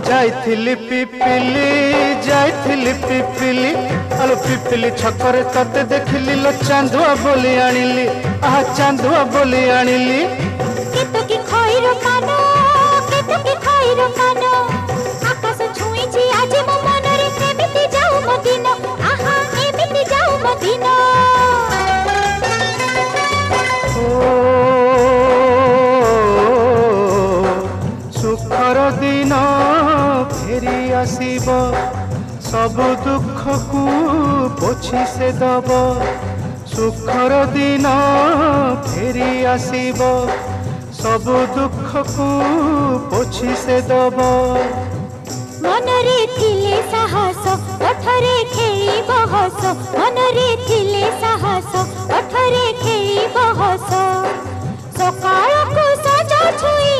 जाइथिली पिपिली आलो पिपिली छकरे तते देखिली लो चांदुआ बोली आनिली आहा चांदुआ बोली आनिली केतो की खइरो कानो आकाश छुईची आज मो मनरे एमिति जाऊ मदिना आहा एमिति जाऊ मदिना सुखर दिन फेरी आसीब सब दुख को पोछि से दब सुखर दिन फेरी आसीब सब दुख को पोछि से दब मनरे थिले साहस ओठरे खेली बहस मनरे थिले साहस ओठरे खेली बहस सकाळ को सजा छुई